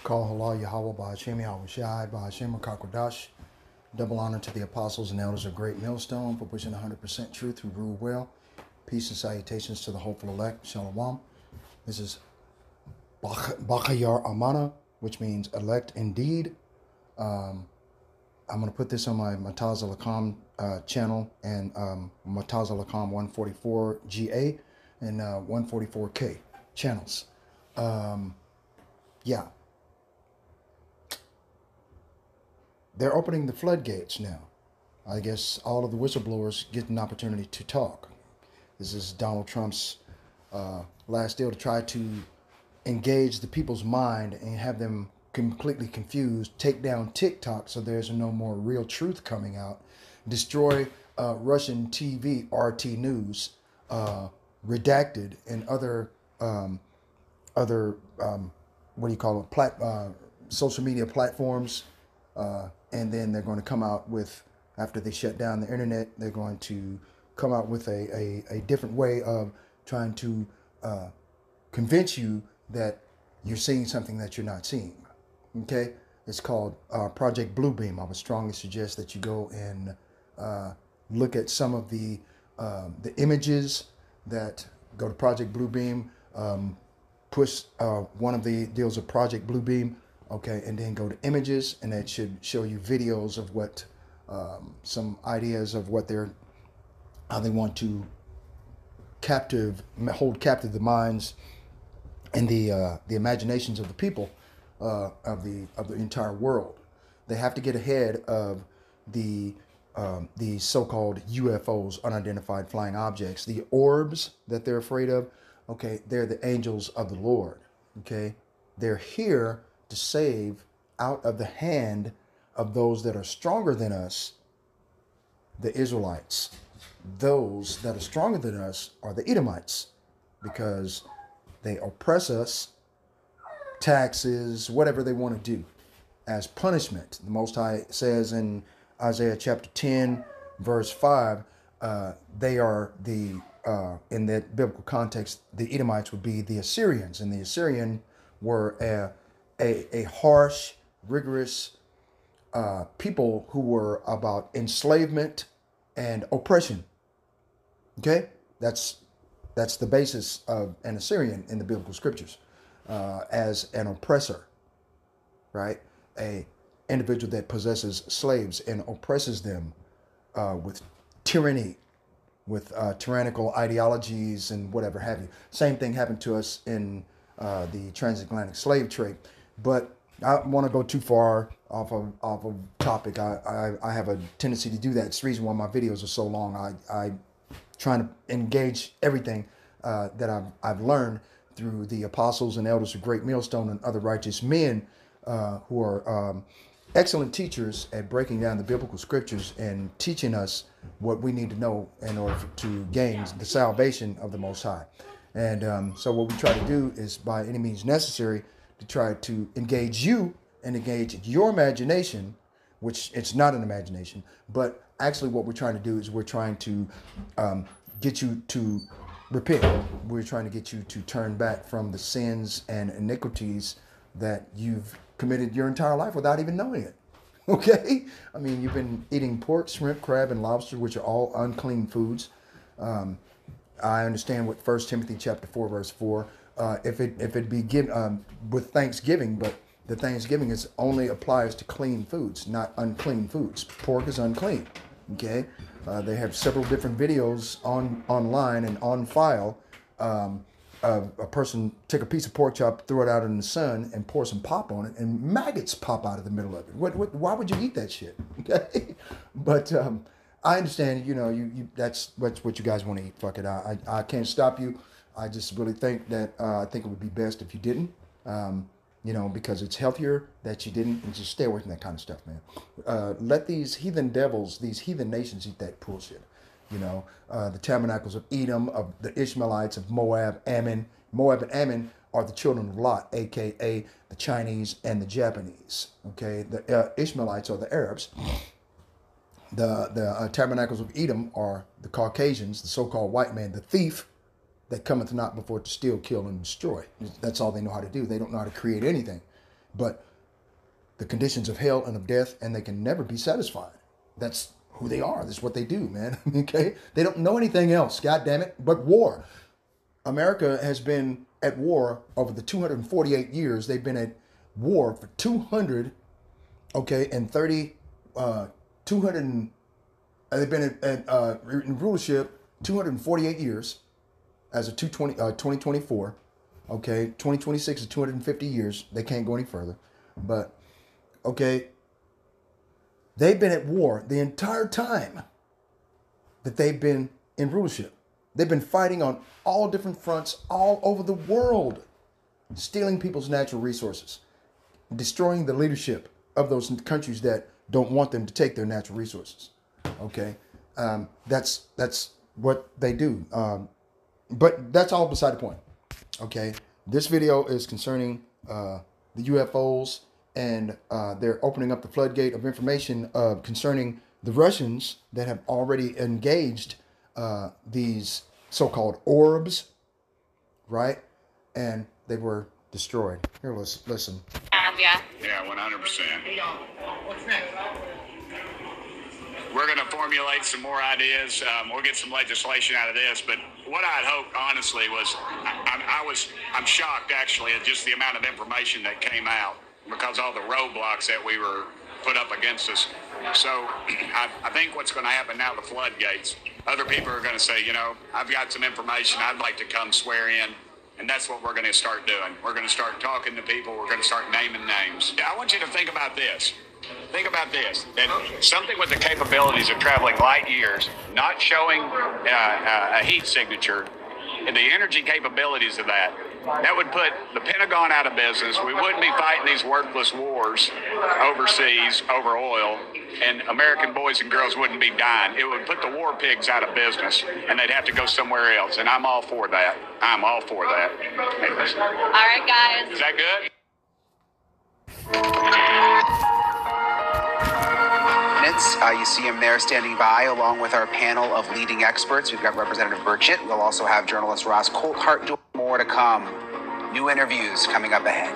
Call halal Yahweh by Hashem Yahweh Shai by Hashem Kakodash. Double honor to the apostles and elders of Great Millstone for pushing 100% truth who rule well. Peace and salutations to the hopeful elect. Shalom. This is Bachayar Amana, which means elect indeed. I'm going to put this on my Mataz Lakam channel and Mataz Lakam 144GA and 144K channels. Yeah. They're opening the floodgates now. I guess all of the whistleblowers get an opportunity to talk. This is Donald Trump's last deal to try to engage the people's mind and have them completely confused, take down TikTok so there's no more real truth coming out, destroy Russian TV, RT News, Redacted, and other what do you call it, social media platforms. And then they're going to come out with, after they shut down the internet, they're going to come out with a different way of trying to convince you that you're seeing something that you're not seeing. Okay? It's called Project Bluebeam. I would strongly suggest that you go and look at some of the images that go to Project Bluebeam, push one of the deals of Project Bluebeam. Okay, and then go to images, and that should show you videos of what some ideas of what how they want to hold captive the minds and the imaginations of the people of the entire world. They have to get ahead of the so-called UFOs, unidentified flying objects, the orbs that they're afraid of. Okay, they're the angels of the Lord. Okay, they're here to save out of the hand of those that are stronger than us, the Israelites. Those that are stronger than us are the Edomites, because they oppress us, taxes, whatever they want to do as punishment. The Most High says in Isaiah chapter 10, verse 5, they are in that biblical context, the Edomites would be the Assyrians, and the Assyrian were a harsh, rigorous people who were about enslavement and oppression. Okay, that's the basis of an Assyrian in the biblical scriptures, as an oppressor, right? A individual that possesses slaves and oppresses them with tyranny, with tyrannical ideologies and whatever have you. Same thing happened to us in the transatlantic slave trade. But I want to go too far off of topic. I have a tendency to do that. It's the reason why my videos are so long. I trying to engage everything that I've learned through the apostles and elders of Great Millstone and other righteous men who are excellent teachers at breaking down the biblical scriptures and teaching us what we need to know in order to gain the salvation of the Most High. And so what we try to do is, by any means necessary, to try to engage you and engage your imagination, which it's not an imagination, but actually what we're trying to do is we're trying to get you to repent. We're trying to get you to turn back from the sins and iniquities that you've committed your entire life without even knowing it. Okay? I mean, you've been eating pork, shrimp, crab, and lobster, which are all unclean foods. I understand what 1 Timothy chapter 4, verse 4, if it be given with thanksgiving, but the thanksgiving only applies to clean foods, not unclean foods. Pork is unclean. Okay, they have several different videos online and on file of a person take a piece of pork chop, throw it out in the sun, and pour some pop on it, and maggots pop out of the middle of it. Why would you eat that shit? Okay, but I understand. You know, that's what you guys want to eat. Fuck it. I can't stop you. I just really think that I think it would be best if you didn't, you know, because it's healthier that you didn't, and just stay away from that kind of stuff, man. Let these heathen devils, these heathen nations eat that bullshit. You know, the tabernacles of Edom, of the Ishmaelites, of Moab, Ammon. Moab and Ammon are the children of Lot, a.k.a. the Chinese and the Japanese. Okay, the Ishmaelites are the Arabs. The tabernacles of Edom are the Caucasians, the so-called white man, the thief, that cometh not before to steal, kill, and destroy. That's all they know how to do. They don't know how to create anything. but the conditions of hell and of death, and they can never be satisfied. That's who they are. That's what they do, man. Okay? They don't know anything else, God damn it, but war. America has been at war over the 248 years. They've been at war for 200, okay, and 30, 200, they've been in rulership 248 years as of 2024. Okay, 2026 is 250 years. They can't go any further. But, okay, they've been at war the entire time that they've been in rulership. They've been fighting on all different fronts all over the world, stealing people's natural resources, destroying the leadership of those countries that don't want them to take their natural resources. Okay, that's what they do. But that's all beside the point. Okay, this video is concerning the UFOs, and they're opening up the floodgate of information concerning the Russians that have already engaged these so-called orbs, right? And they were destroyed. Here, listen. Yeah. Yeah, 100%. What's next? We're going to formulate some more ideas. We'll get some legislation out of this. But what I'd hoped, honestly, was I'm shocked actually at just the amount of information that came out because all the roadblocks that we were put up against us. So I think what's going to happen now, the floodgates, other people are going to say, you know, I've got some information I'd like to come swear in. And that's what we're going to start doing. We're going to start talking to people. We're going to start naming names. I want you to think about this. Think about this. That something with the capabilities of traveling light years, not showing a heat signature, and the energy capabilities of that, that would put the Pentagon out of business. We wouldn't be fighting these worthless wars overseas over oil, and American boys and girls wouldn't be dying. It would put the war pigs out of business, and they'd have to go somewhere else. And I'm all for that. I'm all for that. All right, guys. Is that good? You see him there standing by along with our panel of leading experts. We've got Representative Burchett. We'll also have journalist Ross Coulthart doing more to come. New interviews coming up ahead.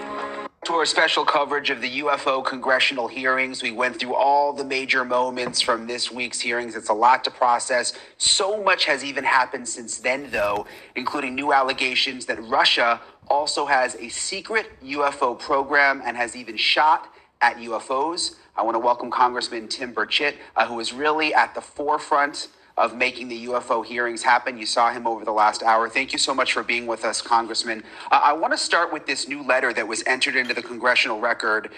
To our special coverage of the UFO congressional hearings. We went through all the major moments from this week's hearings. It's a lot to process. So much has even happened since then, though, including new allegations that Russia also has a secret UFO program and has even shot at UFOs. I want to welcome Congressman Tim Burchett, who is really at the forefront of making the UFO hearings happen. You saw him over the last hour. Thank you so much for being with us, Congressman. I want to start with this new letter that was entered into the congressional record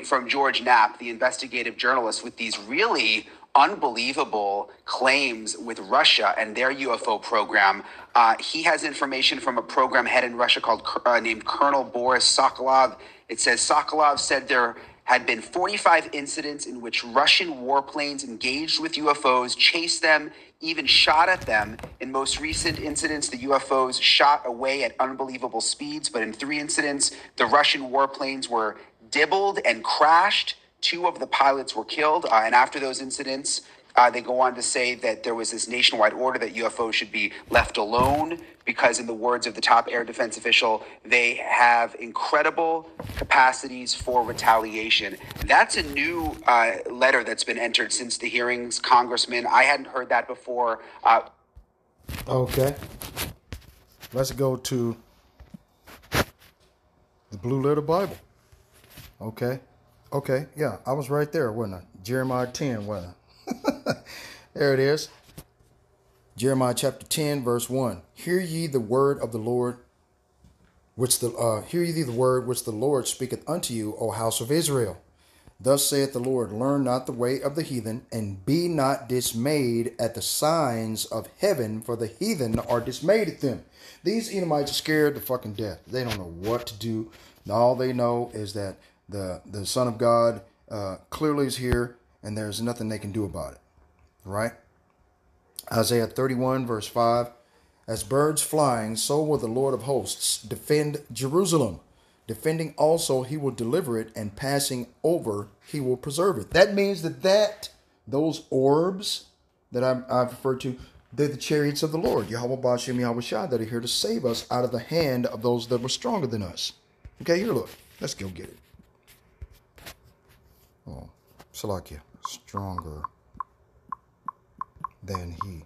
from George Knapp, the investigative journalist, with these really unbelievable claims with Russia and their UFO program. He has information from a program head in Russia named Colonel Boris Sokolov. It says Sokolov said there had been 45 incidents in which Russian warplanes engaged with UFOs, chased them, even shot at them. In most recent incidents, the UFOs shot away at unbelievable speeds, but in 3 incidents, the Russian warplanes were dibbled and crashed. 2 of the pilots were killed, and after those incidents, they go on to say that there was this nationwide order that UFOs should be left alone because, in the words of the top air defense official, they have incredible capacities for retaliation. That's a new letter that's been entered since the hearings, Congressman. I hadn't heard that before. Okay. Let's go to the Blue Letter Bible. Okay. Yeah, I was right there, wasn't I? Jeremiah 10, wasn't I? There it is. Jeremiah chapter 10, verse 1. Hear ye the word of the Lord, hear ye the word which the Lord speaketh unto you, O house of Israel. Thus saith the Lord, learn not the way of the heathen, and be not dismayed at the signs of heaven, for the heathen are dismayed at them. These Edomites are scared to fucking death. They don't know what to do. All they know is that the Son of God clearly is here, and there's nothing they can do about it. Right? Isaiah 31, verse 5. As birds flying, so will the Lord of hosts defend Jerusalem. Defending also, he will deliver it, and passing over, he will preserve it. That means that those orbs that I've referred to, they're the chariots of the Lord, Yahweh Ba'ashem Yahweh Shai, that are here to save us out of the hand of those that were stronger than us. Okay, here, look. Let's go get it. Oh, Salakia, stronger than he.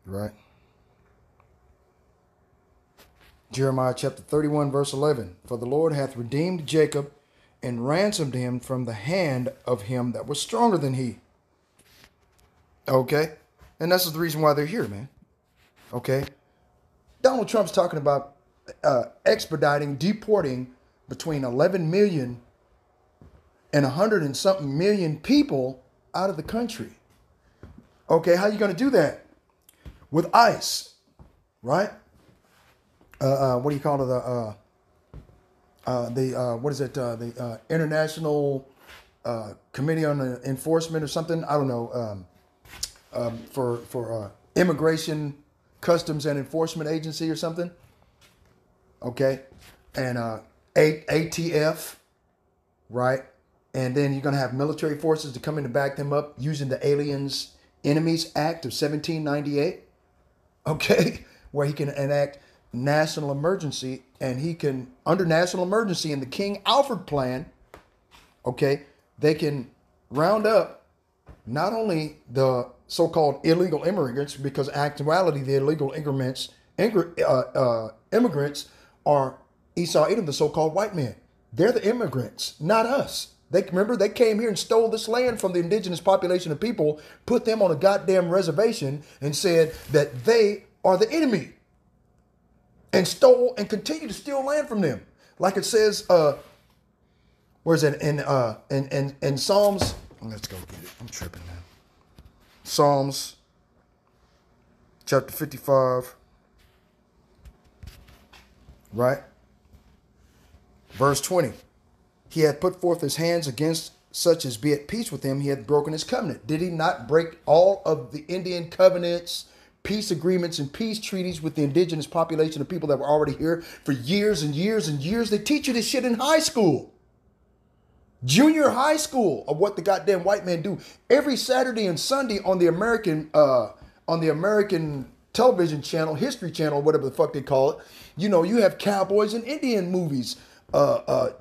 Right? Jeremiah chapter 31, verse 11. For the Lord hath redeemed Jacob and ransomed him from the hand of him that was stronger than he. Okay? And that's the reason why they're here, man. Okay? Donald Trump's talking about expediting, deporting between 11 million and 100 and something million people out of the country. Okay, how you going to do that? With ICE, right? What do you call it? What is it? The International Committee on Enforcement or something? I don't know. For Immigration, Customs and Enforcement Agency or something. Okay, and ATF, right? And then you're gonna have military forces to come in to back them up using the Aliens Enemies Act of 1798. Okay, where he can enact national emergency, and he can, under national emergency in the King Alfred plan, okay, they can round up not only the so-called illegal immigrants, because actuality the illegal immigrants are ESAU, Edom, the so-called white men. They're the immigrants, not us. Remember, they came here and stole this land from the indigenous population of people, put them on a goddamn reservation, and said that they are the enemy, and stole and continue to steal land from them. Like it says, where is it? In Psalms, let's go get it. I'm tripping, man. Psalms chapter 55, right? Verse 20. He hath put forth his hands against such as be at peace with him. He hath broken his covenant. Did he not break all of the Indian covenants, peace agreements, and peace treaties with the indigenous population of people that were already here for years and years and years? They teach you this shit in high school. Junior high school, of what the goddamn white men do every Saturday and Sunday on the American television channel, History Channel, whatever the fuck they call it. You know, you have cowboys and Indian movies.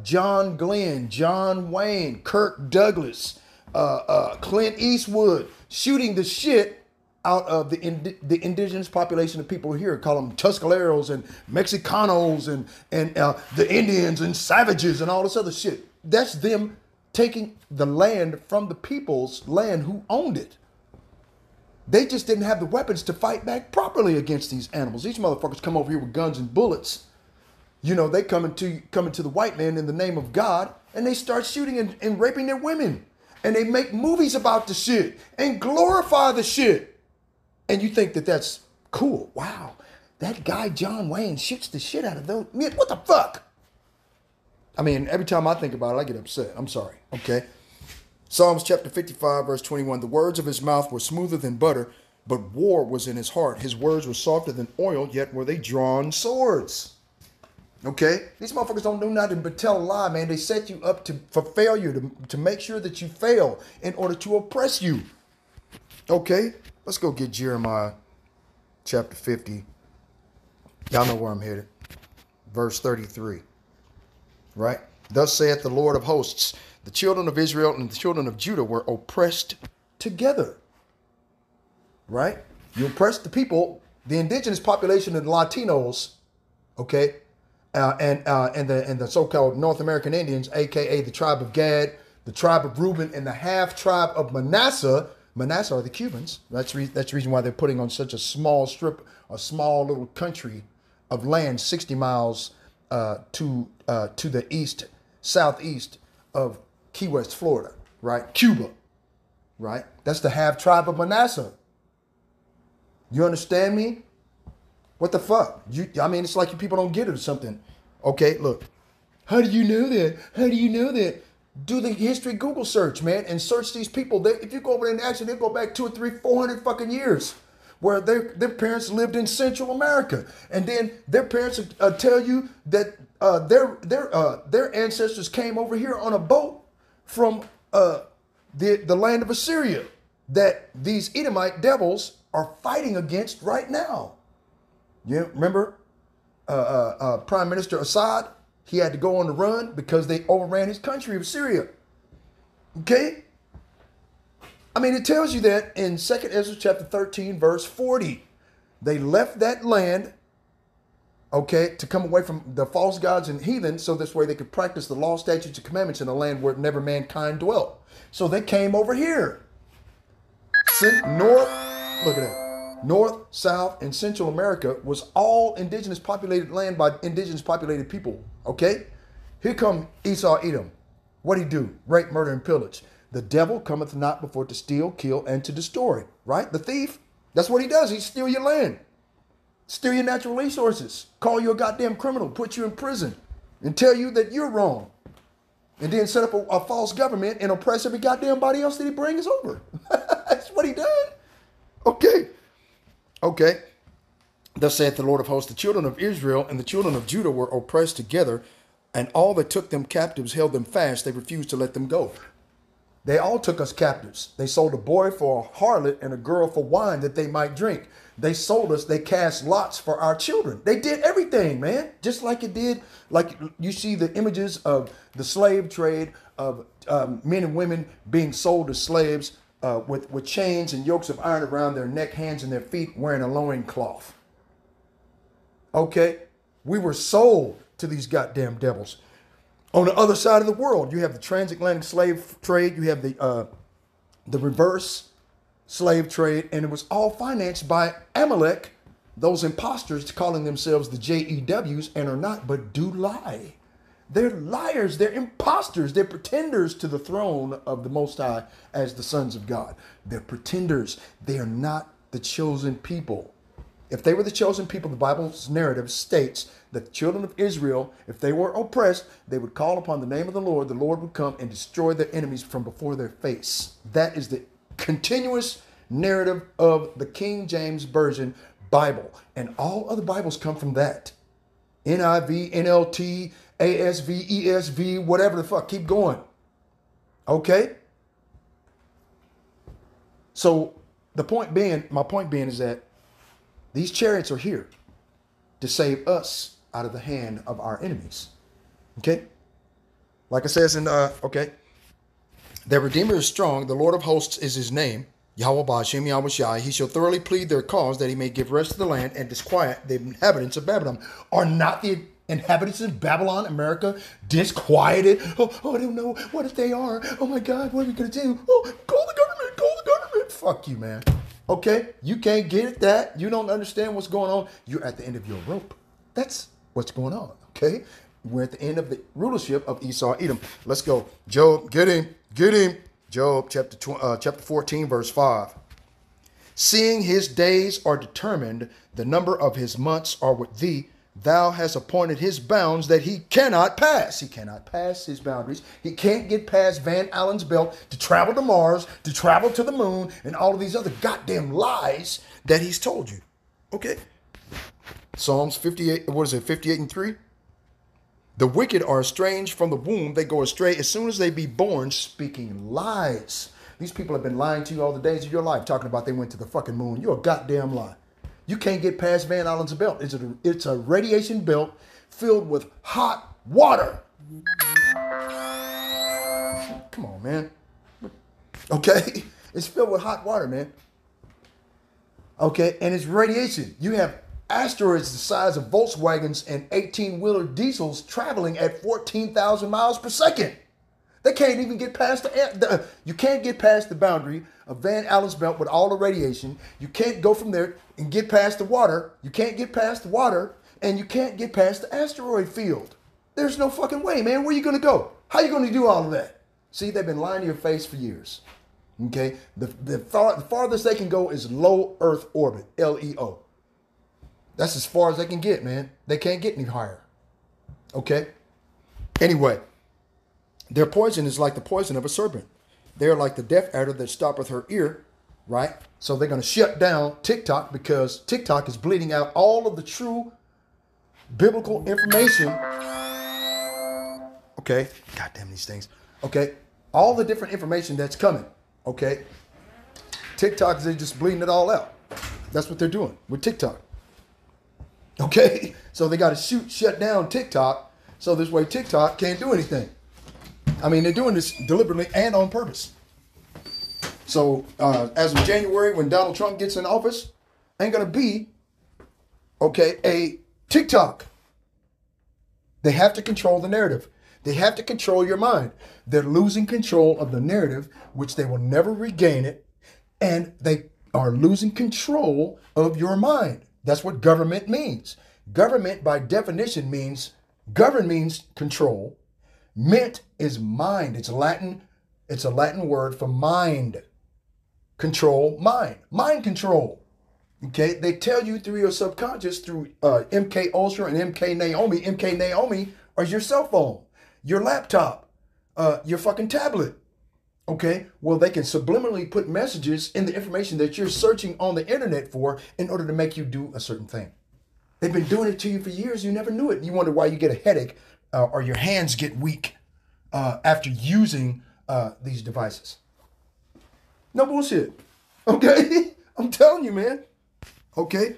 John Glenn, John Wayne, Kirk Douglas, Clint Eastwood shooting the shit out of the indigenous population of people here. Call them Tuscaleros and Mexicanos and the Indians and savages and all this other shit. That's them taking the land from the people's land who owned it. They just didn't have the weapons to fight back properly against these animals. These motherfuckers come over here with guns and bullets. You know, they come into the white man in the name of God, and they start shooting and raping their women. And they make movies about the shit and glorify the shit. And you think that that's cool. Wow, that guy John Wayne shoots the shit out of those. What the fuck? I mean, every time I think about it, I get upset. I'm sorry. Okay. Psalms chapter 55, verse 21. The words of his mouth were smoother than butter, but war was in his heart. His words were softer than oil, yet were they drawn swords. Okay? These motherfuckers don't do nothing but tell a lie, man. They set you up for failure, to make sure that you fail in order to oppress you. Okay? Let's go get Jeremiah chapter 50. Y'all know where I'm headed. Verse 33. Right? Thus saith the Lord of hosts, the children of Israel and the children of Judah were oppressed together. Right? You oppressed the people, the indigenous population and the Latinos, okay, and the so-called North American Indians, aka the tribe of Gad, the tribe of Reuben, and the half tribe of Manasseh. Manasseh are the Cubans. That's the reason why they're putting on such a small strip, a small little country of land, 60 miles to the southeast of Key West, Florida, right? Cuba, right? That's the half tribe of Manasseh. You understand me? What the fuck? I mean, it's like you people don't get it or something. Okay, look. How do you know that? How do you know that? Do the history Google search, man, and search these people. If you go over there and actually, they go back 200, 300, 400 fucking years, where their parents lived in Central America, and then their parents tell you that their ancestors came over here on a boat from the land of Assyria that these Edomite devils are fighting against right now. You remember? Prime Minister Assad, he had to go on the run because they overran his country of Syria. Okay? I mean, it tells you that in 2nd Ezra chapter 13, verse 40. They left that land, okay, to come away from the false gods and heathen, so this way they could practice the law, statutes, and commandments in a land where never mankind dwelt. So they came over here. North, look at that. North, South, and Central America was all indigenous populated land by indigenous populated people, okay? Here come Esau, Edom. What'd he do? Rape, murder, and pillage. The devil cometh not before to steal, kill, and to destroy, right? The thief, that's what he does. He steal your land, steal your natural resources, call you a goddamn criminal, put you in prison, and tell you that you're wrong. And then set up a false government and oppress every goddamn body else that he brings over. That's what he done. Okay. Okay. Thus saith the Lord of hosts, the children of Israel and the children of Judah were oppressed together, and all that took them captives held them fast. They refused to let them go. They all took us captives. They sold a boy for a harlot and a girl for wine that they might drink. They sold us. They cast lots for our children. They did everything, man. Just like it did, like you see the images of the slave trade of men and women being sold as slaves with chains and yokes of iron around their neck, hands, and their feet, wearing a loincloth. Okay? We were sold to these goddamn devils. On the other side of the world, you have the transatlantic slave trade. You have the reverse slave trade, and it was all financed by Amalek, those imposters calling themselves the JEWs and are not, but do lie. They're liars. They're imposters. They're pretenders to the throne of the Most High as the sons of God. They're pretenders. They are not the chosen people. If they were the chosen people, the Bible's narrative states that the children of Israel, if they were oppressed, they would call upon the name of the Lord would come and destroy their enemies from before their face. That is the continuous narrative of the King James Version Bible. And all other Bibles come from that. NIV, NLT, ASV, ESV, whatever the fuck. Keep going. Okay? So my point being is that these chariots are here to save us out of the hand of our enemies. Okay? Like it says in, okay. Their Redeemer is strong. The Lord of hosts is his name. Yahweh Ba'ashem, Yahweh Shai. He shall thoroughly plead their cause that he may give rest to the land and disquiet the inhabitants of Babylon. Are not the inhabitants of Babylon, America, disquieted? Oh, I don't know. What if they are? Oh my God, what are we going to do? Oh, call the government, call the government. Fuck you, man. Okay, you can't get that. You don't understand what's going on. You're at the end of your rope. That's what's going on, okay? We're at the end of the rulership of Esau, Edom. Let's go. Job, get him. Job chapter 14, verse 5. Seeing his days are determined, the number of his months are with thee. Thou hast appointed his bounds that he cannot pass. He cannot pass his boundaries. He can't get past Van Allen's belt to travel to Mars, to travel to the moon, and all of these other goddamn lies that he's told you. Okay? Psalms 58, 58 and 3? The wicked are estranged from the womb. They go astray as soon as they be born, speaking lies. These people have been lying to you all the days of your life, talking about they went to the fucking moon. You're a goddamn lie. You can't get past Van Allen's belt. It's a radiation belt filled with hot water. Come on, man. Okay? It's filled with hot water, man. Okay? And it's radiation. You have asteroids the size of Volkswagens and 18-wheeler diesels traveling at 14,000 miles per second. They can't even get past you can't get past the boundary of Van Allen's belt with all the radiation. You can't go from there and get past the water. You can't get past the water, and you can't get past the asteroid field. There's no fucking way, man. Where are you going to go? How are you going to do all of that? See, they've been lying to your face for years. Okay? The farthest they can go is low Earth orbit, LEO. That's as far as they can get, man. They can't get any higher. Okay? Anyway, their poison is like the poison of a serpent. They are like the deaf adder that stoppeth her ear, right? So they're going to shut down TikTok because TikTok is bleeding out all of the true biblical information. Okay? God damn these things. Okay? All the different information that's coming. Okay? TikTok is just bleeding it all out. That's what they're doing with TikTok. Okay? So they got to shut down TikTok, so this way TikTok can't do anything. I mean, they're doing this deliberately and on purpose. So as of January, when Donald Trump gets in office, ain't going to be, okay, a TikTok. They have to control the narrative. They have to control your mind. They're losing control of the narrative, which they will never regain it. And they are losing control of your mind. That's what government means. Government, by definition, means govern means control. Ment is mind. It's Latin. It's a Latin word for mind. Control mind. Mind control. Okay, they tell you through your subconscious, through MK Ultra and MK Naomi. MK Naomi are your cell phone, your laptop, your fucking tablet. Okay, well, they can subliminally put messages in the information that you're searching on the internet for in order to make you do a certain thing. They've been doing it to you for years. You never knew it. You wonder why you get a headache or your hands get weak after using these devices. No bullshit. Okay, I'm telling you, man. Okay.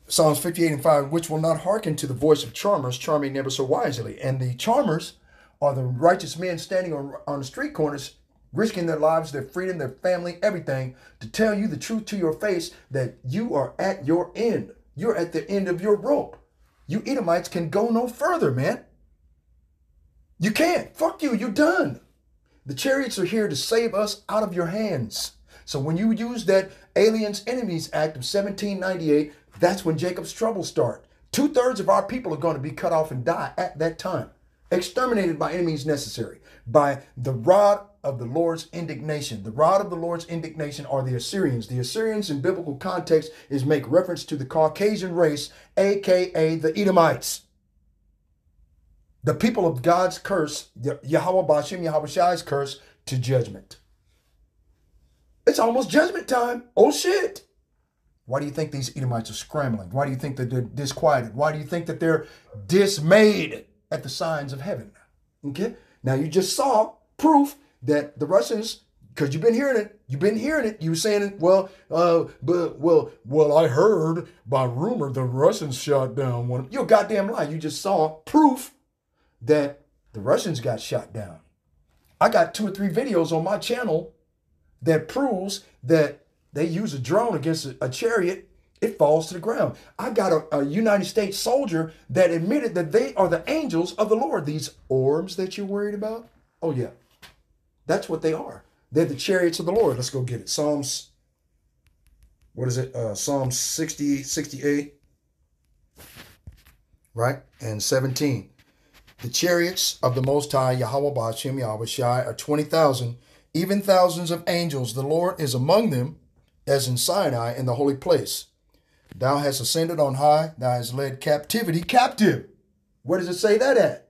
Psalms 58:5, which will not hearken to the voice of charmers, charming never so wisely. And the charmers are the righteous men standing on the street corners, risking their lives, their freedom, their family, everything, to tell you the truth to your face that you are at your end. You're at the end of your rope. You Edomites can go no further, man. You can't. Fuck you. You're done. The chariots are here to save us out of your hands. So when you use that Aliens Enemies Act of 1798, that's when Jacob's troubles start. 2/3 of our people are going to be cut off and die at that time. Exterminated by enemies necessary. By the rod of the Lord's indignation. The rod of the Lord's indignation are the Assyrians. The Assyrians in biblical context is make reference to the Caucasian race, aka the Edomites. The people of God's curse, Yahweh Bashim Yahweh Shai's curse to judgment. It's almost judgment time. Oh shit. Why do you think these Edomites are scrambling? Why do you think that they're disquieted? Why do you think that they're dismayed at the signs of heaven? Okay. Now you just saw proof that the Russians, because you've been hearing it. You were saying it. Well, I heard by rumor the Russians shot down one. You're a goddamn lie. You just saw proof that the Russians got shot down. I got 2 or 3 videos on my channel that proves that they use a drone against a chariot, it falls to the ground. I got a United States soldier that admitted that they are the angels of the Lord. These orbs that you're worried about, oh yeah, that's what they are. They're the chariots of the Lord. Let's go get it. Psalms, what is it? Psalms 60, 68, right? And 17. The chariots of the Most High, Yahweh Bashim Yahweh Shai, are 20,000, even thousands of angels. The Lord is among them, as in Sinai in the holy place. Thou hast ascended on high. Thou hast led captivity captive. Where does it say that at?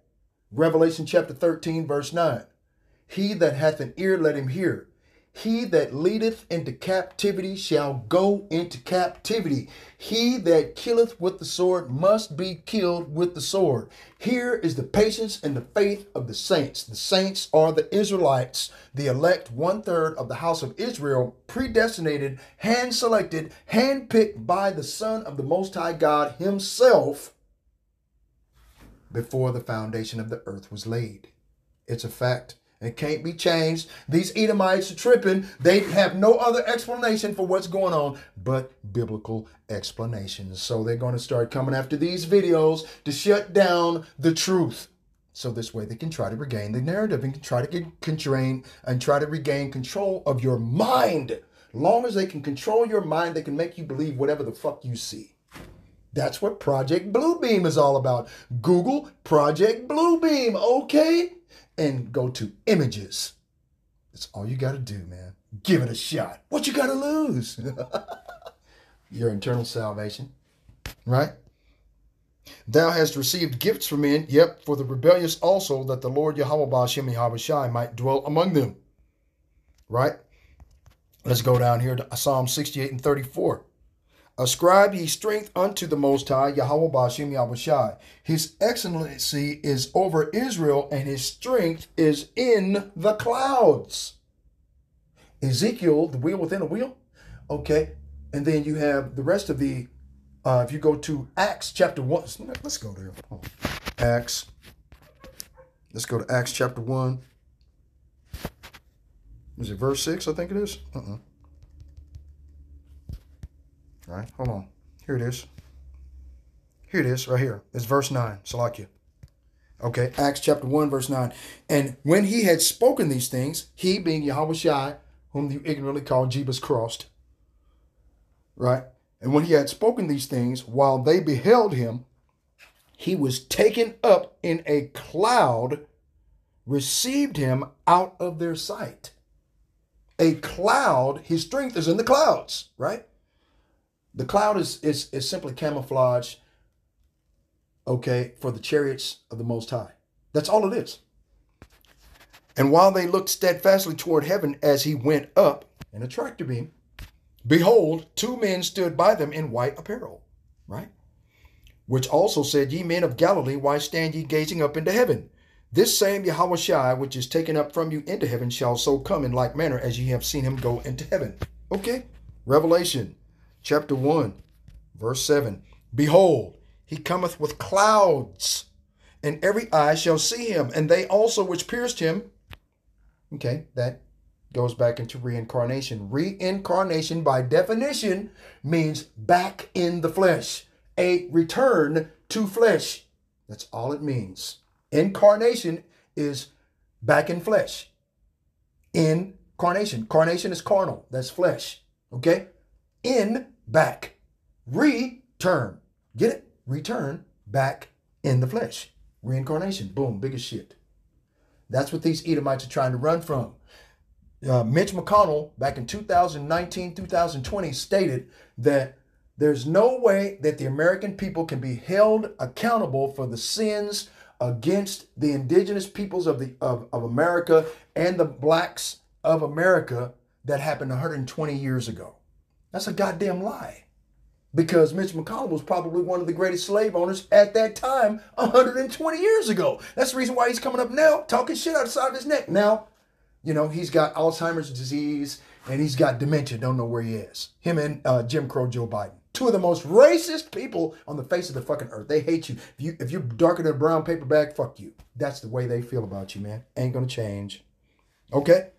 Revelation chapter 13, verse 9. He that hath an ear, let him hear. He that leadeth into captivity shall go into captivity. He that killeth with the sword must be killed with the sword. Here is the patience and the faith of the saints. The saints are the Israelites, the elect 1/3 of the house of Israel, predestinated, hand-selected, hand-picked by the Son of the Most High God himself before the foundation of the earth was laid. It's a fact. It can't be changed. These Edomites are tripping. They have no other explanation for what's going on but biblical explanations. So they're going to start coming after these videos to shut down the truth. So this way they can try to regain the narrative and try to regain control of your mind. Long as they can control your mind, they can make you believe whatever the fuck you see. That's what Project Bluebeam is all about. Google Project Bluebeam, okay? And go to images. That's all you got to do, man. Give it a shot. What you got to lose? Your internal salvation, right? Thou hast received gifts from men, yep, for the rebellious also, that the Lord Yahweh Ba'ashem Yahweh Shai might dwell among them, right? Let's go down here to Psalm 68 and 34. Ascribe ye strength unto the Most High, Yahweh Ba'ashem Yahweh Shai. His excellency is over Israel, and his strength is in the clouds. Ezekiel, the wheel within a wheel. Okay, and then you have the rest of the If you go to Acts chapter 1, let's go there. Acts. Let's go to Acts chapter 1. Is it verse 6? I think it is. All right, hold on. Here it is. Here it is, right here. It's verse 9. Salakia. Okay, Acts chapter 1, verse 9. And when he had spoken these things, he being Yahushua, whom you ignorantly call Jebus crossed, right? And when he had spoken these things, while they beheld him, he was taken up in a cloud, received him out of their sight. A cloud, his strength is in the clouds, right? The cloud is simply camouflage, okay, for the chariots of the Most High. That's all it is. And while they looked steadfastly toward heaven as he went up in a tractor beam, behold, two men stood by them in white apparel, right? Which also said, ye men of Galilee, why stand ye gazing up into heaven? This same Yahushua, which is taken up from you into heaven, shall so come in like manner as ye have seen him go into heaven. Okay, Revelation chapter 1, verse 7. Behold, he cometh with clouds, and every eye shall see him, and they also which pierced him. Okay, that goes back into reincarnation. Reincarnation, by definition, means back in the flesh. A return to flesh. That's all it means. Incarnation is back in flesh. Incarnation. Carnation is carnal. That's flesh. Okay? In, back. Return. Get it? Return back in the flesh. Reincarnation. Boom. Big as shit. That's what these Edomites are trying to run from. Mitch McConnell, back in 2019, 2020, stated that there's no way that the American people can be held accountable for the sins against the indigenous peoples of America and the blacks of America that happened 120 years ago. That's a goddamn lie. Because Mitch McConnell was probably one of the greatest slave owners at that time 120 years ago. That's the reason why he's coming up now talking shit outside of his neck. Now, you know, he's got Alzheimer's disease and he's got dementia. Don't know where he is. Him and Jim Crow Joe Biden. Two of the most racist people on the face of the fucking earth. They hate you. If you're darker than a brown paper bag, fuck you. That's the way they feel about you, man. Ain't gonna change. Okay?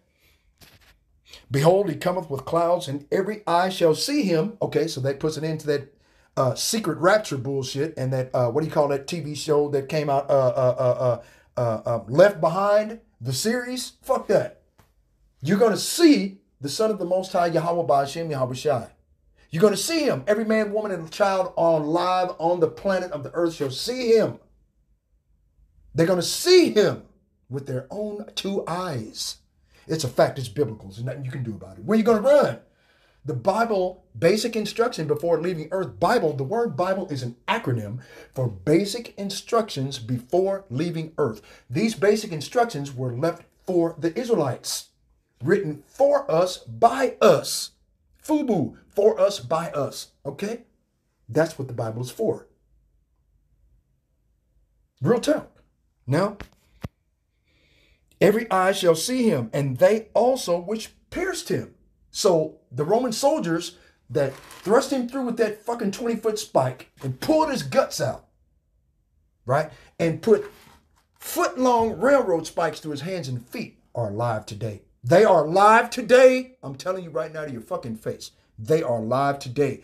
Behold, he cometh with clouds, and every eye shall see him. Okay, so that puts it into that secret rapture bullshit and that, what do you call that TV show that came out, Left Behind, the series? Fuck that. You're going to see the Son of the Most High, Yahweh Ba'ashem, Yahweh Shai. You're going to see him. Every man, woman, and child on live on the planet of the earth shall see him. They're going to see him with their own two eyes. It's a fact. It's biblical. There's nothing you can do about it. Where are you going to run? The Bible, basic instruction before leaving earth. Bible, the word Bible is an acronym for basic instructions before leaving earth. These basic instructions were left for the Israelites. Written for us, by us. FUBU, for us, by us. Okay? That's what the Bible is for. Real talk. Now, every eye shall see him, and they also which pierced him. So the Roman soldiers that thrust him through with that fucking 20-foot spike and pulled his guts out, right? And put foot-long railroad spikes through his hands and feet are alive today. They are alive today. I'm telling you right now to your fucking face. They are alive today.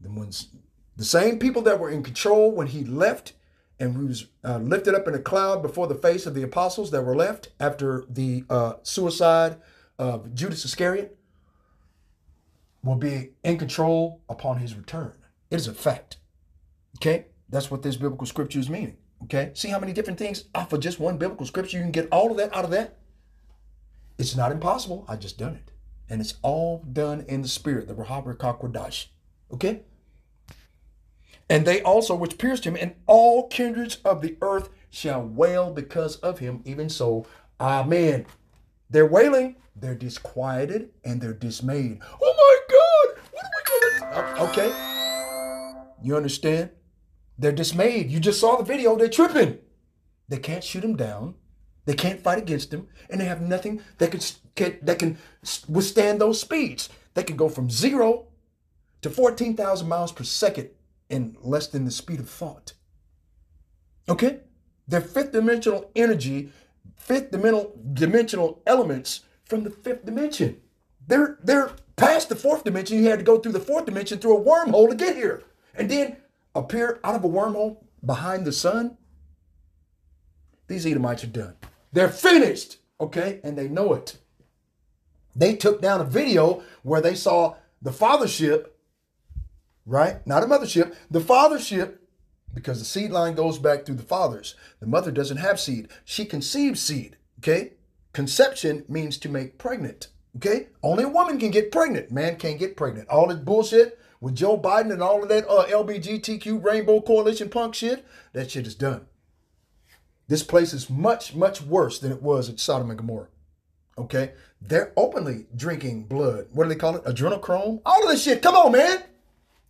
The same people that were in control when he left and he was lifted up in a cloud before the face of the apostles that were left after the suicide of Judas Iscariot will be in control upon his return. It is a fact. Okay? That's what this biblical scripture is meaning. Okay? See how many different things off of just one biblical scripture you can get all of that out of that? It's not impossible. I just done it. And it's all done in the spirit, the Rahabra Kakwadash. Okay? And they also which pierced him, and all kindreds of the earth shall wail because of him. Even so, amen. They're wailing, they're disquieted, and they're dismayed. Oh my God! What are we gonna do? Okay. You understand? They're dismayed. You just saw the video. They're tripping. They can't shoot him down. They can't fight against him, and they have nothing that can withstand those speeds. They can go from 0 to 14,000 miles per second in less than the speed of thought. Okay? They're fifth dimensional energy, fifth dimensional elements from the fifth dimension. They're past the fourth dimension. You had to go through the fourth dimension through a wormhole to get here. And then appear out of a wormhole behind the sun. These Edomites are done. They're finished. Okay? And they know it. They took down a video where they saw the fathership, right? Not a mothership, the fathership, because the seed line goes back through the fathers. The mother doesn't have seed. She conceives seed, okay? Conception means to make pregnant, okay? Only a woman can get pregnant. Man can't get pregnant. All this bullshit with Joe Biden and all of that LBGTQ Rainbow Coalition punk shit, that shit is done. This place is much, much worse than it was at Sodom and Gomorrah. Okay? They're openly drinking blood. What do they call it? Adrenochrome? All of this shit. Come on, man.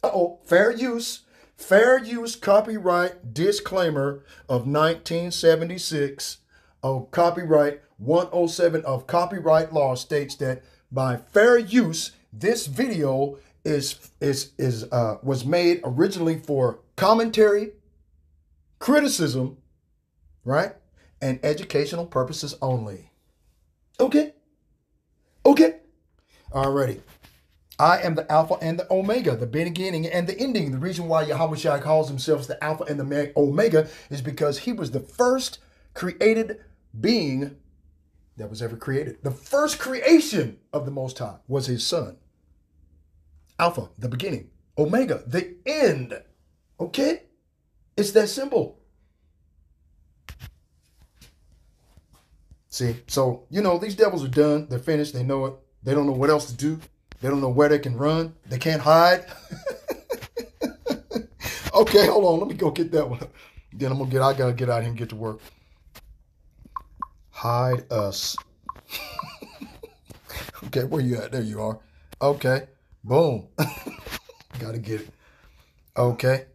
Uh-oh. Fair use. Fair use copyright disclaimer of 1976 of copyright 107 of copyright law states that by fair use, this video was made originally for commentary, criticism, right? And educational purposes only. Okay. Okay. Alrighty. I am the Alpha and the Omega, the beginning and the ending. The reason why Yahweh Shai calls himself the Alpha and the Omega is because he was the first created being that was ever created. The first creation of the Most High was his son. Alpha, the beginning. Omega, the end. Okay? It's that simple. See, so, you know, these devils are done. They're finished. They know it. They don't know what else to do. They don't know where they can run. They can't hide. Okay, hold on. Let me go get that one. Then I got to get out here and get to work. Hide us. Okay, where you at? There you are. Okay, boom. Got to get it. Okay.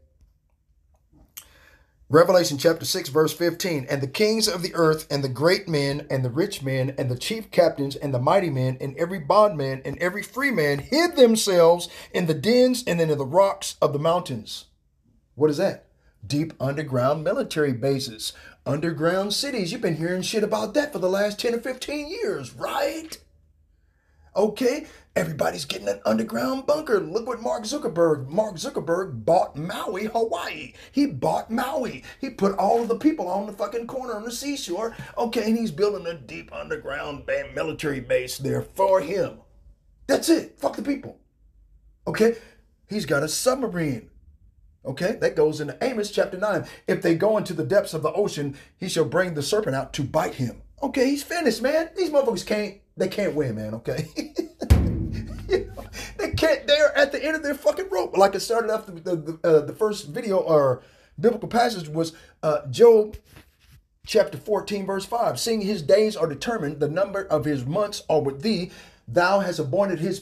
Revelation chapter 6, verse 15. And the kings of the earth, and the great men, and the rich men, and the chief captains, and the mighty men, and every bondman, and every free man hid themselves in the dens and in the rocks of the mountains. What is that? Deep underground military bases, underground cities. You've been hearing shit about that for the last 10 or 15 years, right? Okay, everybody's getting an underground bunker. Look what Mark Zuckerberg bought Maui, Hawaii. He bought Maui. He put all of the people on the fucking corner on the seashore. Okay, and he's building a deep underground military base there for him. That's it. Fuck the people. Okay, he's got a submarine. Okay, that goes into Amos chapter 9. If they go into the depths of the ocean, he shall bring the serpent out to bite him. Okay, he's finished, man. These motherfuckers can't win, man, okay? They can't, they're at the end of their fucking rope. Like I started off the first video or biblical passage was Job chapter 14, verse 5. Seeing his days are determined, the number of his months are with thee. Thou hast appointed his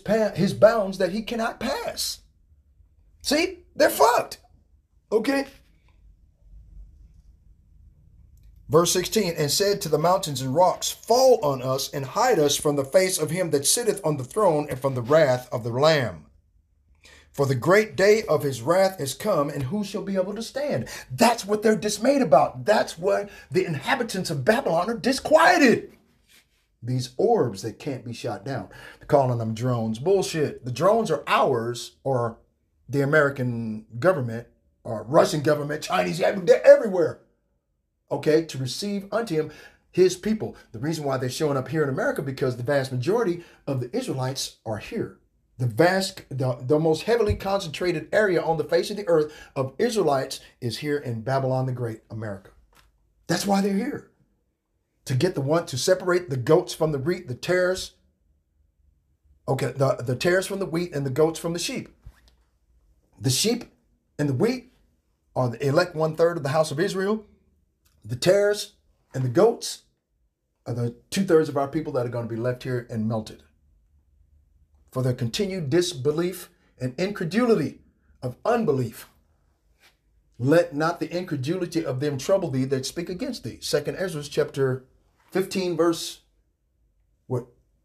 bounds that he cannot pass. See, they're fucked. Okay. Verse 16, and said to the mountains and rocks, fall on us and hide us from the face of him that sitteth on the throne and from the wrath of the Lamb. For the great day of his wrath is come, and who shall be able to stand? That's what they're dismayed about. That's what the inhabitants of Babylon are disquieted. These orbs that can't be shot down. They're calling them drones. Bullshit. The drones are ours, or the American government, or Russian government, Chinese, they're everywhere. Okay, to receive unto him his people. The reason why they're showing up here in America, because the vast majority of the Israelites are here. The most heavily concentrated area on the face of the earth of Israelites is here in Babylon the Great, America. That's why they're here. To get to separate the goats from the wheat, the tares. Okay, the tares from the wheat and the goats from the sheep. The sheep and the wheat are the elect 1/3 of the house of Israel. The tares and the goats are the 2/3 of our people that are going to be left here and melted. For their continued disbelief and incredulity of unbelief. Let not the incredulity of them trouble thee that speak against thee. 2 Ezra chapter 15 verse,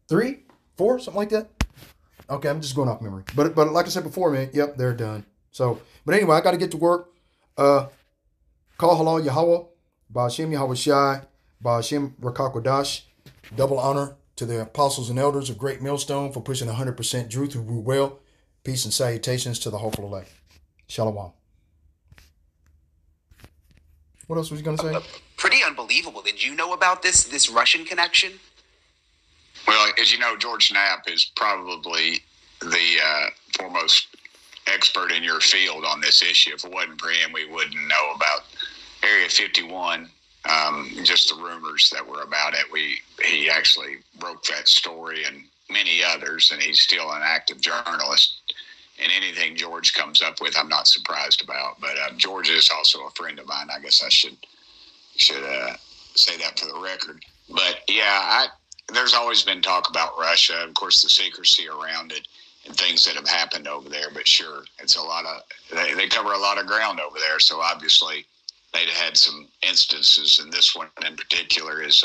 3, 4, something like that? Okay, I'm just going off memory. But like I said before, man, yep, they're done. So, but anyway, I got to get to work. Call halal Yahweh, Ba'ashem Yahweh Shai, Ba'ashem Rakakwadash. Double honor to the apostles and elders of Great Millstone for pushing 100% truth who rule well. Peace and salutations to the hopeful elect. Shalom. What else was you going to say? Pretty unbelievable. Did you know about this Russian connection? Well, as you know, George Knapp is probably the foremost expert in your field on this issue. If it wasn't for him, we wouldn't know about Area 51. Just the rumors that were about it. He actually broke that story and many others, and he's still an active journalist. And anything George comes up with, I'm not surprised about. But George is also a friend of mine. I guess I should say that for the record. But yeah, there's always been talk about Russia. Of course, the secrecy around it and things that have happened over there. But sure, it's a lot of they cover a lot of ground over there. So obviously, they'd had some instances, and this one in particular is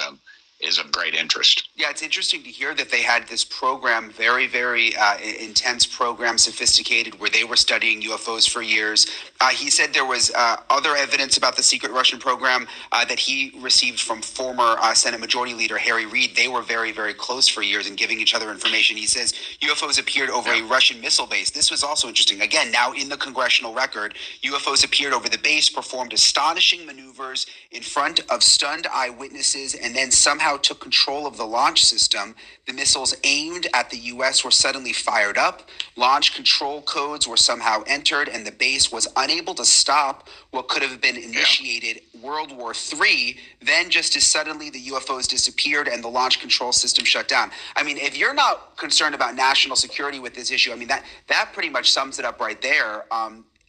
of great interest. Yeah, it's interesting to hear that they had this program, very, very intense program, sophisticated, where they were studying UFOs for years. He said there was other evidence about the secret Russian program that he received from former Senate Majority Leader Harry Reid. They were very, very close for years and giving each other information. He says UFOs appeared over a Russian missile base. This was also interesting. Again, now in the congressional record, UFOs appeared over the base, performed astonishing maneuvers in front of stunned eyewitnesses, and then somehow took control of the launch system. The missiles aimed at the U.S. were suddenly fired up. Launch control codes were somehow entered, and the base was unable to stop what could have been initiated World War III. Then just as suddenly the UFOs disappeared and the launch control system shut down. I mean, if you're not concerned about national security with this issue, I mean, that pretty much sums it up right there.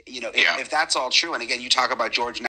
If that's all true, and again, you talk about George